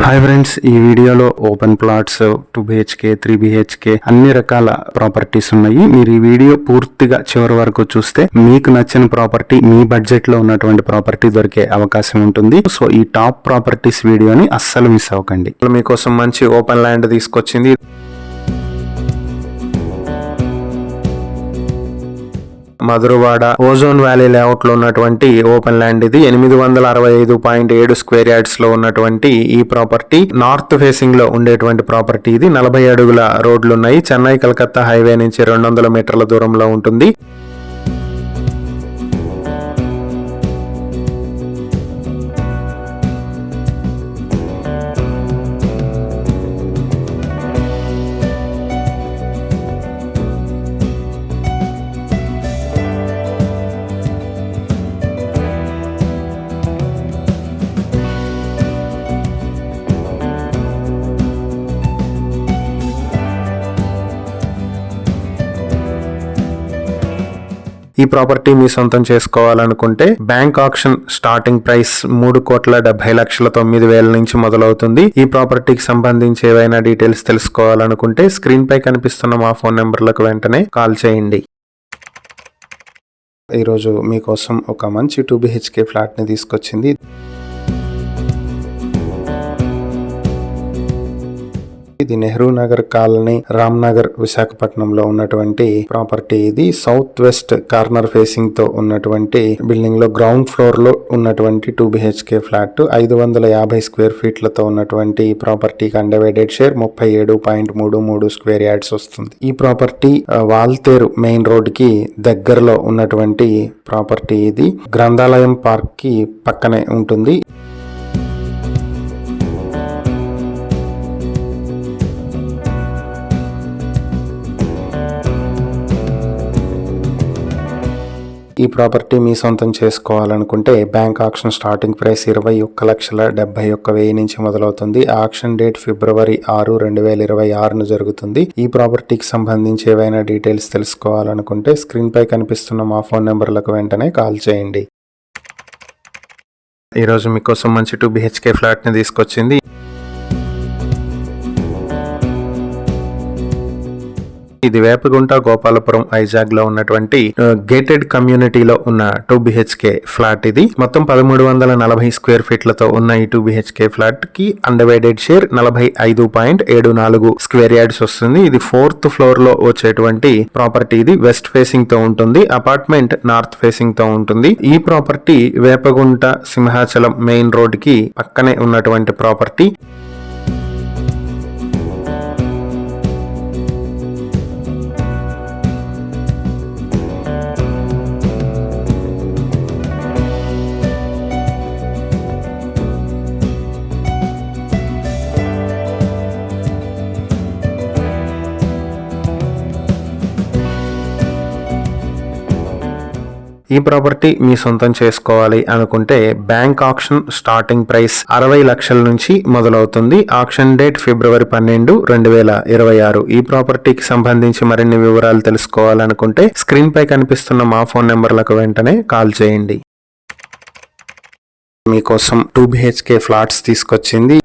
Hi friends, ఈ వీడియోలో open plots 2 BHK 3 BHK అన్ని రకాల ప్రాపర్టీస్ ఉన్నాయి. మీరు ఈ వీడియో పూర్తిగా చివరి వరకు చూస్తే మీకు నచ్చిన ప్రాపర్టీ, మీ బడ్జెట్ లో ఉన్నటువంటి ప్రాపర్టీ దొరికే అవకాశం ఉంటుంది. సో ఈ టాప్ ప్రాపర్టీస్ వీడియోని అస్సలు మిస్ అవ్వకండి. మీకోసం మంచి ఓపెన్ ల్యాండ్ తీసుకొచ్చింది. మధురవాడ ఓజోన్ వ్యాలీ లేఅవుట్ లో ఉన్నటువంటి ఓపెన్ ల్యాండ్ ఇది. 865.7 స్క్వేర్ యార్డ్స్ లో ఉన్నటువంటి ఈ ప్రాపర్టీ నార్త్ ఫేసింగ్ లో ఉండేటువంటి ప్రాపర్టీ ఇది. 40 అడుగుల రోడ్లు ఉన్నాయి. చెన్నై కలకత్తా హైవే నుంచి 200 మీటర్ల దూరంలో ఉంటుంది. ఈ ప్రాపర్టీ మీ సొంతం చేసుకోవాలనుకుంటే బ్యాంక్ ఆక్షన్ స్టార్టింగ్ ప్రైస్ 3,70,09,000 నుంచి మొదలవుతుంది. ఈ ప్రాపర్టీకి సంబంధించి ఏవైనా డీటెయిల్స్ తెలుసుకోవాలనుకుంటే స్క్రీన్ పై కనిపిస్తున్న మా ఫోన్ నెంబర్లకు వెంటనే కాల్ చేయండి. ఈరోజు మీకోసం ఒక మంచి 2 BHK ఫ్లాట్ ని తీసుకొచ్చింది. ఇది నెహ్రూ నగర్ కాలనీ, రామ్ నగర్, విశాఖపట్నంలో ఉన్నటువంటి ప్రాపర్టీ ఇది. సౌత్ వెస్ట్ కార్నర్ ఫేసింగ్ తో ఉన్నటువంటి బిల్డింగ్ లో గ్రౌండ్ ఫ్లోర్ లో ఉన్నటువంటి 2 BHK ఫ్లాట్. 550 స్క్వేర్ ఫీట్లతో ఉన్నటువంటి ఈ ప్రాపర్టీకి అండర్వైడెడ్ షేర్ 37.33 స్క్వేర్ యార్డ్స్ వస్తుంది. ఈ ప్రాపర్టీ వాల్తేరు మెయిన్ రోడ్ కి దగ్గరలో ఉన్నటువంటి ప్రాపర్టీ ఇది. గ్రంథాలయం పార్క్ కి పక్కనే ఉంటుంది. ఈ ప్రాపర్టీ మీ సొంతం చేసుకోవాలనుకుంటే బ్యాంక్ ఆక్షన్ స్టార్టింగ్ ప్రైస్ 21,71,000 నుంచి మొదలవుతుంది. ఆక్షన్ డేట్ ఫిబ్రవరి 6, 2026 జరుగుతుంది. ఈ ప్రాపర్టీకి సంబంధించి ఏవైనా డీటెయిల్స్ తెలుసుకోవాలనుకుంటే స్క్రీన్ పై కనిపిస్తున్న మా ఫోన్ నెంబర్లకు వెంటనే కాల్ చేయండి. ఈరోజు మీకోసం మంచి 2 BHK ఫ్లాట్ ని తీసుకొచ్చింది. ఇది వేపగుంట, గోపాలపురం, వైజాగ్ లో ఉన్నటువంటి గేటెడ్ కమ్యూనిటీలో ఉన్న 2 BHK ఫ్లాట్ ఇది. మొత్తం 1340 స్క్వేర్ ఫీట్లతో ఉన్న ఈ 2 BHK ఫ్లాట్ కి అండర్వైడెడ్ షేర్ 45.74 స్క్వేర్ యార్డ్స్ వస్తుంది. ఇది 4th ఫ్లోర్ లో వచ్చేటువంటి ప్రాపర్టీ ఇది. వెస్ట్ ఫేసింగ్ తో ఉంటుంది. అపార్ట్మెంట్ నార్త్ ఫేసింగ్ తో ఉంటుంది. ఈ property Vepagunta Simhachalam main road కి పక్కనే ఉన్నటువంటి ప్రాపర్టీ. ఈ ప్రాపర్టీ మీ సొంతం చేసుకోవాలి అనుకుంటే బ్యాంక్ ఆక్షన్ స్టార్టింగ్ ప్రైస్ 60 లక్షల నుంచి మొదలవుతుంది. ఆక్షన్ డేట్ ఫిబ్రవరి 12, 2026. ఈ ప్రాపర్టీకి సంబంధించి మరిన్ని వివరాలు తెలుసుకోవాలనుకుంటే స్క్రీన్ పై కనిపిస్తున్న మా ఫోన్ నెంబర్లకు వెంటనే కాల్ చేయండి. మీకోసం 2 BHK ఫ్లాట్స్ తీసుకొచ్చింది.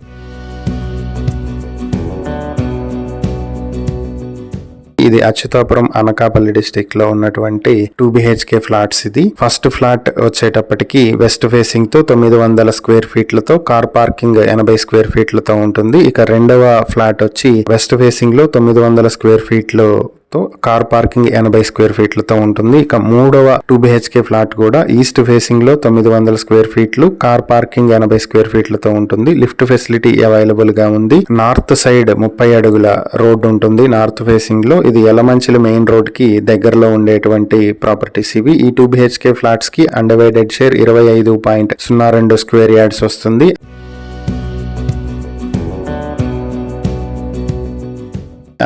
ఇది అచ్యుతాపురం, అనకాపల్లి డిస్ట్రిక్ట్ లో ఉన్నటువంటి 2 BHK ఫ్లాట్స్ ఇది. ఫస్ట్ ఫ్లాట్ వచ్చేటప్పటికి వెస్ట్ ఫేసింగ్ తో 900 స్క్వేర్ ఫీట్లతో, కార్ పార్కింగ్ 80 స్క్వేర్ ఫీట్లతో ఉంటుంది. ఇక రెండవ ఫ్లాట్ వచ్చి వెస్ట్ ఫేసింగ్ లో 900 స్క్వేర్ ఫీట్లు తో, కార్ పార్కింగ్ 80 స్క్వేర్ ఫీట్లతో ఉంటుంది. ఇక మూడవ 2 BHK ఫ్లాట్ కూడా ఈస్ట్ ఫేసింగ్ లో 900 స్క్వేర్ ఫీట్లు, కార్ పార్కింగ్ 80 స్క్వేర్ ఫీట్లతో ఉంటుంది. లిఫ్ట్ ఫెసిలిటీ అవైలబుల్ గా ఉంది. నార్త్ సైడ్ 30 అడుగుల రోడ్ ఉంటుంది నార్త్ ఫేసింగ్ లో. ఇది యలమంచిలి మెయిన్ రోడ్ కి దగ్గరలో ఉండేటువంటి ప్రాపర్టీస్ ఇవి. ఈ 2 BHK ఫ్లాట్స్ కి అండర్వైడెడ్ షేర్ 25.02 స్క్వేర్ యార్డ్స్ వస్తుంది.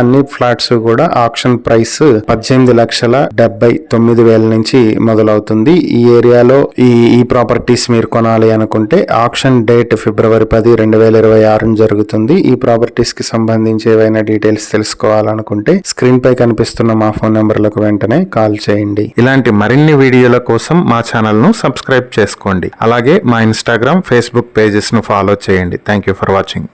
అన్ని ఫ్లాట్స్ కూడా ఆక్షన్ ప్రైస్ 18,79,000 నుంచి మొదలవుతుంది. ఈ ఏరియాలో ఈ ప్రాపర్టీస్ మీరు కొనాలి అనుకుంటే ఆక్షన్ డేట్ ఫిబ్రవరి 10, 2026 జరుగుతుంది. ఈ ప్రాపర్టీస్ కి సంబంధించి ఏవైనా డీటెయిల్స్ తెలుసుకోవాలనుకుంటే స్క్రీన్ పై కనిపిస్తున్న మా ఫోన్ నెంబర్లకు వెంటనే కాల్ చేయండి. ఇలాంటి మరిన్ని వీడియోల కోసం మా ఛానల్ ను సబ్స్క్రైబ్ చేసుకోండి. అలాగే మా ఇన్స్టాగ్రామ్, ఫేస్బుక్ పేజెస్ ను ఫాలో చేయండి. Thank you for watching.